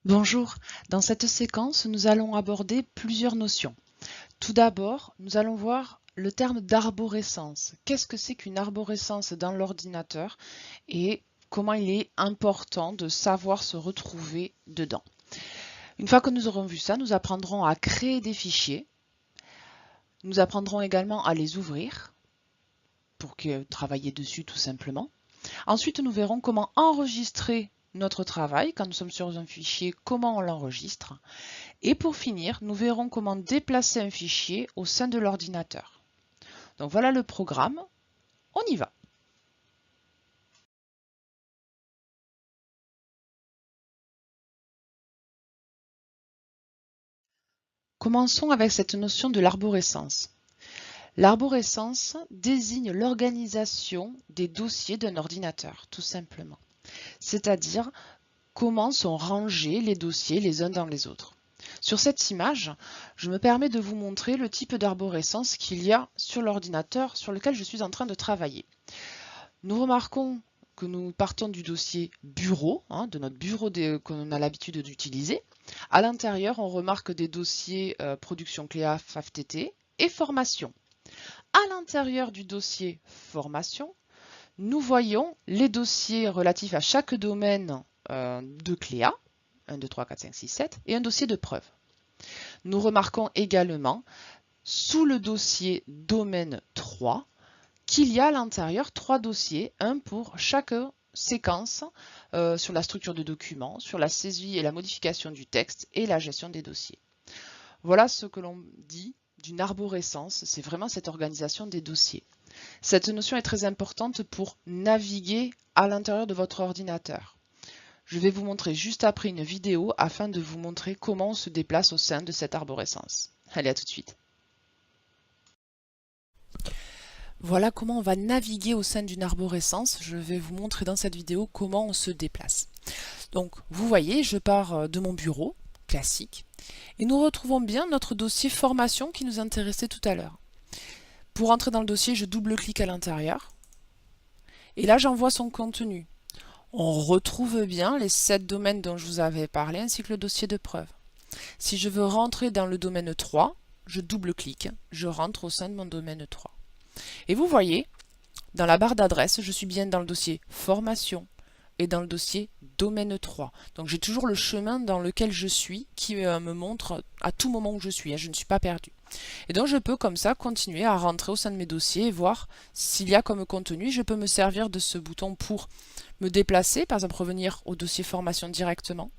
Bonjour, dans cette séquence, nous allons aborder plusieurs notions. Tout d'abord, nous allons voir le terme d'arborescence. Qu'est-ce que c'est qu'une arborescence dans l'ordinateur et comment il est important de savoir se retrouver dedans. Une fois que nous aurons vu ça, nous apprendrons à créer des fichiers. Nous apprendrons également à les ouvrir pour travailler dessus tout simplement. Ensuite, nous verrons comment enregistrer notre travail. Quand nous sommes sur un fichier, comment on l'enregistre. Et pour finir, nous verrons comment déplacer un fichier au sein de l'ordinateur. Donc voilà le programme, on y va. Commençons avec cette notion de l'arborescence. L'arborescence désigne l'organisation des dossiers d'un ordinateur, tout simplement. C'est-à-dire comment sont rangés les dossiers les uns dans les autres. Sur cette image, je me permets de vous montrer le type d'arborescence qu'il y a sur l'ordinateur sur lequel je suis en train de travailler. Nous remarquons que nous partons du dossier bureau, de notre bureau qu'on a l'habitude d'utiliser. À l'intérieur, on remarque des dossiers production Cléa, FAFTT et formation. À l'intérieur du dossier formation, nous voyons les dossiers relatifs à chaque domaine de Cléa, 1, 2, 3, 4, 5, 6, 7, et un dossier de preuve. Nous remarquons également, sous le dossier domaine 3, qu'il y a à l'intérieur 3 dossiers, un pour chaque séquence sur la structure de document, sur la saisie et la modification du texte et la gestion des dossiers. Voilà ce que l'on dit d'une arborescence, c'est vraiment cette organisation des dossiers. Cette notion est très importante pour naviguer à l'intérieur de votre ordinateur. Je vais vous montrer juste après une vidéo afin de vous montrer comment on se déplace au sein de cette arborescence. Allez, à tout de suite. Voilà comment on va naviguer au sein d'une arborescence. Je vais vous montrer dans cette vidéo comment on se déplace. Donc, vous voyez, je pars de mon bureau, classique, et nous retrouvons bien notre dossier formation qui nous intéressait tout à l'heure. Pour entrer dans le dossier, je double-clique à l'intérieur, et là j'envoie son contenu. On retrouve bien les 7 domaines dont je vous avais parlé, ainsi que le dossier de preuve. Si je veux rentrer dans le domaine 3, je double-clique, je rentre au sein de mon domaine 3. Et vous voyez, dans la barre d'adresse, je suis bien dans le dossier formation et dans le dossier domaine 3. Donc j'ai toujours le chemin dans lequel je suis qui me montre à tout moment où je suis, je ne suis pas perdu. Et donc je peux comme ça continuer à rentrer au sein de mes dossiers et voir s'il y a comme contenu. Je peux me servir de ce bouton pour me déplacer, par exemple revenir au dossier formation directement.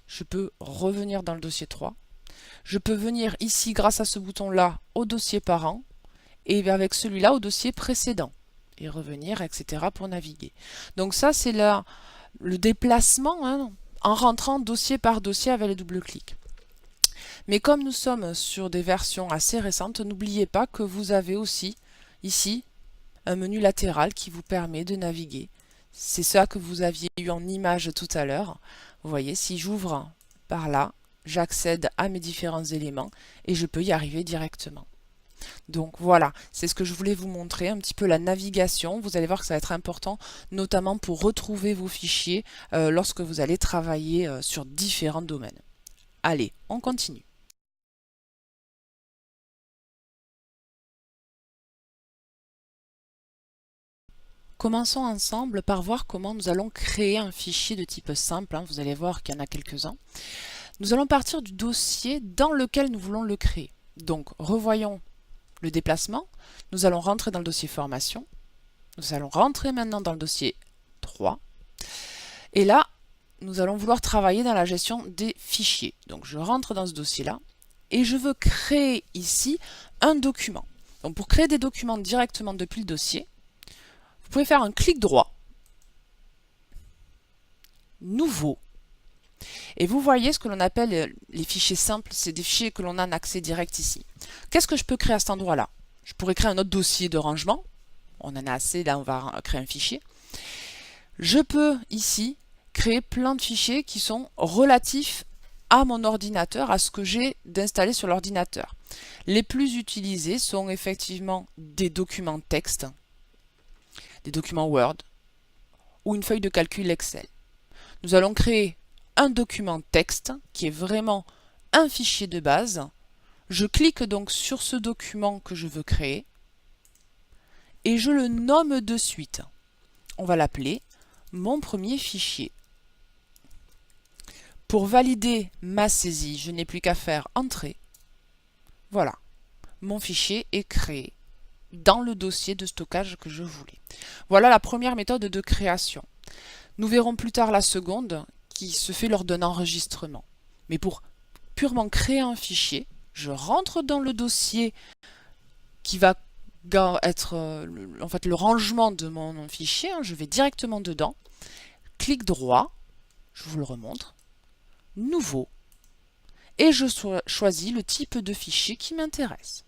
Je peux revenir dans le dossier 3. Je peux venir ici grâce à ce bouton-là au dossier parent et avec celui-là au dossier précédent et revenir, etc. pour naviguer. Donc ça, c'est le déplacement en rentrant dossier par dossier avec le double-clic. Mais comme nous sommes sur des versions assez récentes, n'oubliez pas que vous avez aussi ici un menu latéral qui vous permet de naviguer. C'est ça que vous aviez eu en image tout à l'heure. Vous voyez, si j'ouvre par là, j'accède à mes différents éléments et je peux y arriver directement. Donc voilà, c'est ce que je voulais vous montrer, un petit peu la navigation. Vous allez voir que ça va être important, notamment pour retrouver vos fichiers lorsque vous allez travailler sur différents domaines. Allez, on continue. Commençons ensemble par voir comment nous allons créer un fichier de type simple. Vous allez voir qu'il y en a quelques-uns. Nous allons partir du dossier dans lequel nous voulons le créer. Donc, revoyons le déplacement. Nous allons rentrer dans le dossier formation. Nous allons rentrer maintenant dans le dossier 3. Et là, nous allons vouloir travailler dans la gestion des fichiers. Donc, je rentre dans ce dossier-là et je veux créer ici un document. Donc, pour créer des documents directement depuis le dossier, vous pouvez faire un clic droit, nouveau, et vous voyez ce que l'on appelle les fichiers simples, c'est des fichiers que l'on a en accès direct ici. Qu'est-ce que je peux créer à cet endroit-là? Je pourrais créer un autre dossier de rangement, on en a assez, là on va créer un fichier. Je peux ici créer plein de fichiers qui sont relatifs à mon ordinateur, à ce que j'ai d'installer sur l'ordinateur. Les plus utilisés sont effectivement des documents texte, des documents Word ou une feuille de calcul Excel. Nous allons créer un document texte qui est vraiment un fichier de base. Je clique donc sur ce document que je veux créer et je le nomme de suite. On va l'appeler mon premier fichier. Pour valider ma saisie, je n'ai plus qu'à faire Entrée. Voilà, mon fichier est créé dans le dossier de stockage que je voulais. Voilà la première méthode de création. Nous verrons plus tard la seconde qui se fait lors d'un enregistrement. Mais pour purement créer un fichier, je rentre dans le dossier qui va être en fait le rangement de mon fichier. Je vais directement dedans, clic droit, je vous le remontre, Nouveau, et je choisis le type de fichier qui m'intéresse.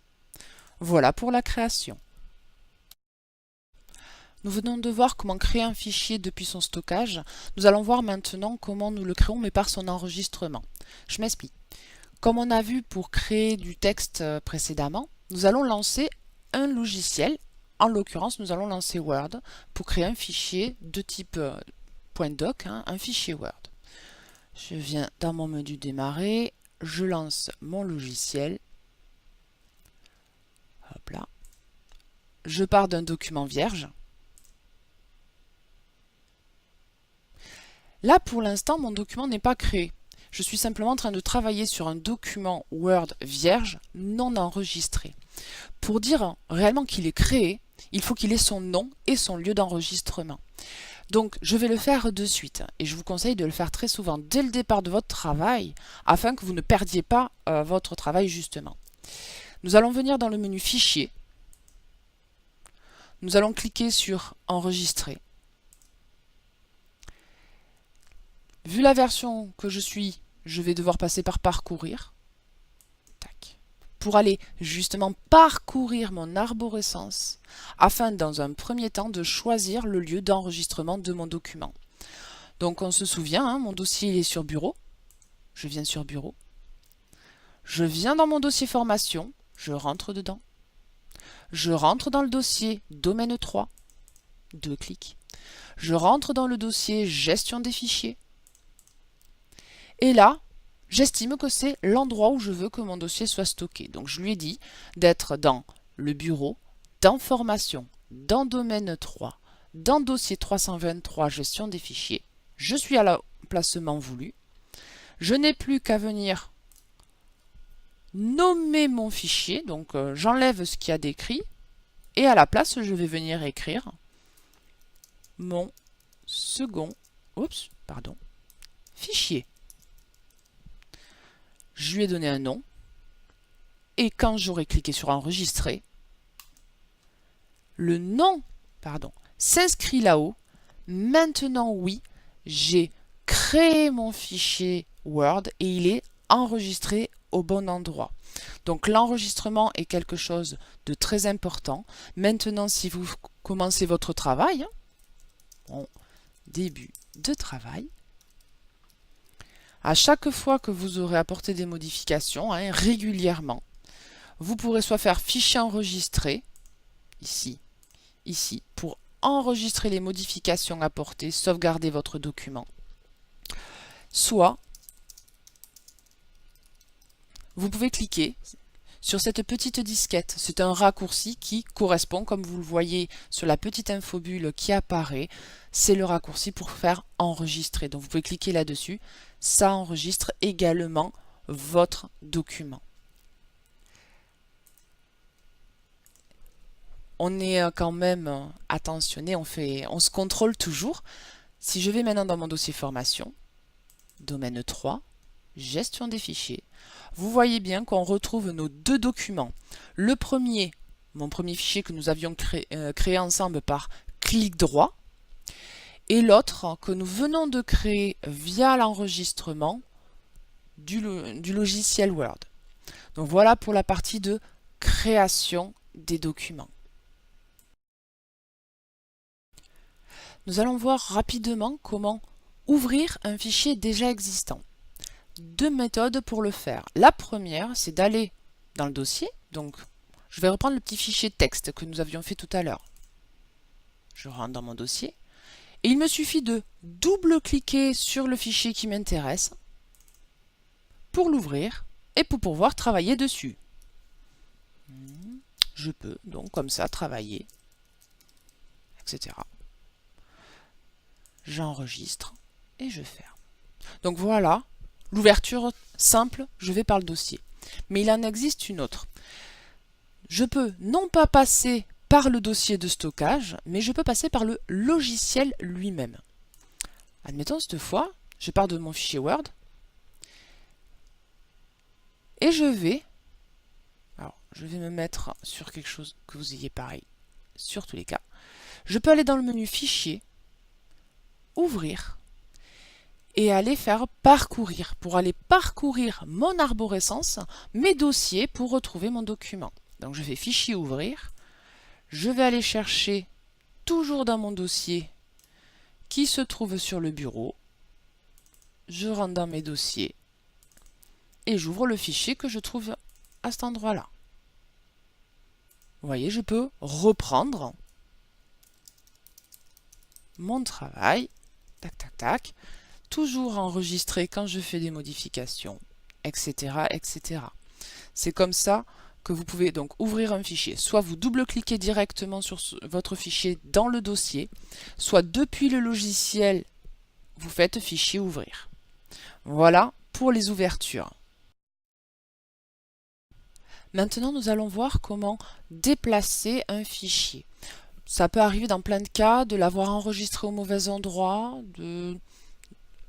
Voilà pour la création. Nous venons de voir comment créer un fichier depuis son stockage. Nous allons voir maintenant comment nous le créons, mais par son enregistrement. Je m'explique. Comme on a vu pour créer du texte précédemment, nous allons lancer un logiciel. En l'occurrence, nous allons lancer Word pour créer un fichier de type .doc, un fichier Word. Je viens dans mon menu démarrer, je lance mon logiciel. Hop là. Je pars d'un document vierge. Là, pour l'instant, mon document n'est pas créé. Je suis simplement en train de travailler sur un document Word vierge non enregistré. Pour dire réellement qu'il est créé, il faut qu'il ait son nom et son lieu d'enregistrement. Donc, je vais le faire de suite et je vous conseille de le faire très souvent dès le départ de votre travail afin que vous ne perdiez pas votre travail justement. Nous allons venir dans le menu Fichier. Nous allons cliquer sur Enregistrer. Vu la version que je suis, je vais devoir passer par Parcourir. Tac. Pour aller justement parcourir mon arborescence, afin dans un premier temps de choisir le lieu d'enregistrement de mon document. Donc on se souvient, mon dossier il est sur Bureau. Je viens sur Bureau. Je viens dans mon dossier Formation, je rentre dedans. Je rentre dans le dossier Domaine 3, 2 clics. Je rentre dans le dossier Gestion des fichiers. Et là, j'estime que c'est l'endroit où je veux que mon dossier soit stocké. Donc je lui ai dit d'être dans le bureau, dans Formation, dans Domaine 3, dans Dossier 323, Gestion des fichiers. Je suis à l'emplacement voulu. Je n'ai plus qu'à venir nommer mon fichier. Donc j'enlève ce qu'il y a d'écrit. Et à la place, je vais venir écrire mon second fichier. Je lui ai donné un nom, et quand j'aurai cliqué sur Enregistrer, le nom s'inscrit là-haut. Maintenant, oui, j'ai créé mon fichier Word et il est enregistré au bon endroit. Donc l'enregistrement est quelque chose de très important. Maintenant, si vous commencez votre travail, bon, début de travail, à chaque fois que vous aurez apporté des modifications, régulièrement, vous pourrez soit faire fichier enregistré, ici, pour enregistrer les modifications apportées, sauvegarder votre document, soit vous pouvez cliquer sur cette petite disquette. C'est un raccourci qui correspond, comme vous le voyez sur la petite infobulle qui apparaît, c'est le raccourci pour faire enregistrer. Donc vous pouvez cliquer là-dessus, ça enregistre également votre document. On est quand même attentionné, on se contrôle toujours. Si je vais maintenant dans mon dossier formation, domaine 3, gestion des fichiers, vous voyez bien qu'on retrouve nos deux documents. Le premier, mon premier fichier que nous avions créé ensemble par clic droit, et l'autre que nous venons de créer via l'enregistrement du logiciel Word. Donc voilà pour la partie de création des documents. Nous allons voir rapidement comment ouvrir un fichier déjà existant. Deux méthodes pour le faire. La première, c'est d'aller dans le dossier. Donc, je vais reprendre le petit fichier texte que nous avions fait tout à l'heure. Je rentre dans mon dossier Et il me suffit de double-cliquer sur le fichier qui m'intéresse pour l'ouvrir et pour pouvoir travailler dessus. Je peux donc comme ça travailler, etc. J'enregistre et je ferme. Donc voilà, l'ouverture simple, je vais par le dossier. Mais il en existe une autre. Je peux non pas passer par le dossier de stockage, mais je peux passer par le logiciel lui-même. Admettons cette fois, je pars de mon fichier Word et je vais me mettre sur quelque chose que vous ayez pareil sur tous les cas. Je peux aller dans le menu Fichier, Ouvrir et aller faire Parcourir pour aller parcourir mon arborescence, mes dossiers pour retrouver mon document. Donc je fais Fichier, Ouvrir. Je vais aller chercher toujours dans mon dossier qui se trouve sur le bureau. Je rentre dans mes dossiers et j'ouvre le fichier que je trouve à cet endroit-là. Vous voyez, je peux reprendre mon travail, tac, tac, tac, toujours enregistrer quand je fais des modifications, etc., etc. C'est comme ça que vous pouvez donc ouvrir un fichier. Soit vous double-cliquez directement sur votre fichier dans le dossier, soit depuis le logiciel, vous faites Fichier, Ouvrir. Voilà pour les ouvertures. Maintenant, nous allons voir comment déplacer un fichier. Ça peut arriver dans plein de cas de l'avoir enregistré au mauvais endroit, de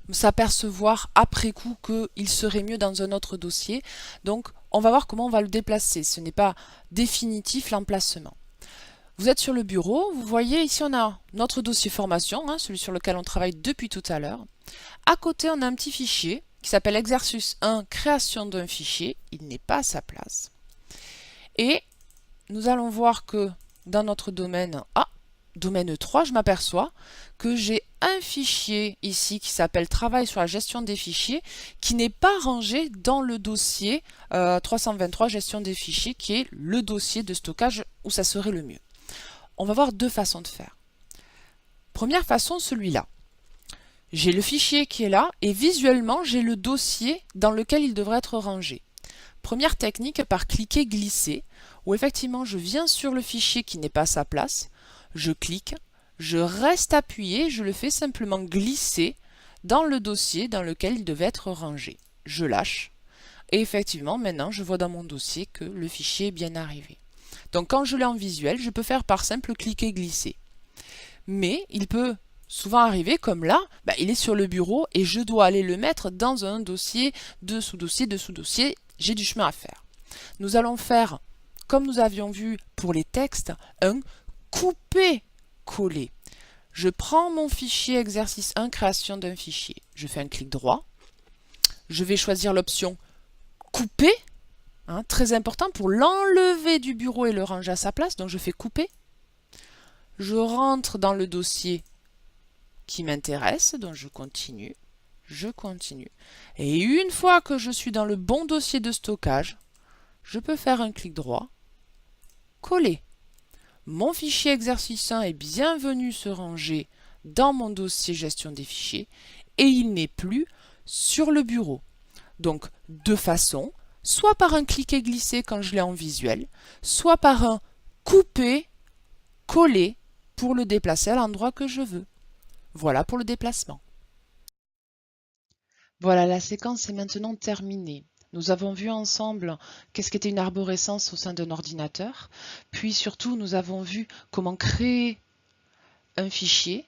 s'apercevoir après coup qu'il serait mieux dans un autre dossier. Donc, on va voir comment on va le déplacer. Ce n'est pas définitif l'emplacement. Vous êtes sur le bureau, vous voyez ici on a notre dossier formation, celui sur lequel on travaille depuis tout à l'heure. À côté, on a un petit fichier qui s'appelle exercice 1, création d'un fichier. Il n'est pas à sa place. Et nous allons voir que dans notre domaine, domaine 3, je m'aperçois que j'ai un fichier ici qui s'appelle Travail sur la gestion des fichiers qui n'est pas rangé dans le dossier 323 gestion des fichiers qui est le dossier de stockage où ça serait le mieux. On va voir deux façons de faire. Première façon, celui-là. J'ai le fichier qui est là et visuellement j'ai le dossier dans lequel il devrait être rangé. Première technique par cliquer glisser où effectivement je viens sur le fichier qui n'est pas à sa place, je clique, je reste appuyé, je le fais simplement glisser dans le dossier dans lequel il devait être rangé. Je lâche et effectivement maintenant je vois dans mon dossier que le fichier est bien arrivé. Donc quand je l'ai en visuel, je peux faire par simple cliquer glisser. Mais il peut souvent arriver comme là, il est sur le bureau et je dois aller le mettre dans un dossier de sous-dossier de sous-dossier. J'ai du chemin à faire. Nous allons faire, comme nous avions vu pour les textes, un couper-coller. Je prends mon fichier exercice 1, création d'un fichier. Je fais un clic droit. Je vais choisir l'option couper, très important pour l'enlever du bureau et le ranger à sa place. Donc je fais couper. Je rentre dans le dossier qui m'intéresse, donc je continue. Et une fois que je suis dans le bon dossier de stockage, je peux faire un clic droit, coller. Mon fichier exercice 1 est bien venu se ranger dans mon dossier gestion des fichiers et il n'est plus sur le bureau. Donc, deux façons, soit par un cliquer glisser quand je l'ai en visuel, soit par un couper, coller pour le déplacer à l'endroit que je veux. Voilà pour le déplacement. Voilà, la séquence est maintenant terminée. Nous avons vu ensemble qu'est-ce qu'était une arborescence au sein d'un ordinateur, puis surtout nous avons vu comment créer un fichier,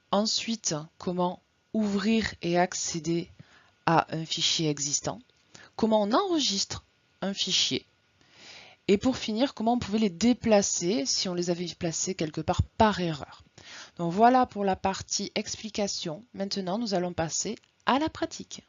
ensuite comment ouvrir et accéder à un fichier existant, comment on enregistre un fichier, et pour finir comment on pouvait les déplacer si on les avait placés quelque part par erreur. Donc voilà pour la partie explication. Maintenant nous allons passer à la pratique.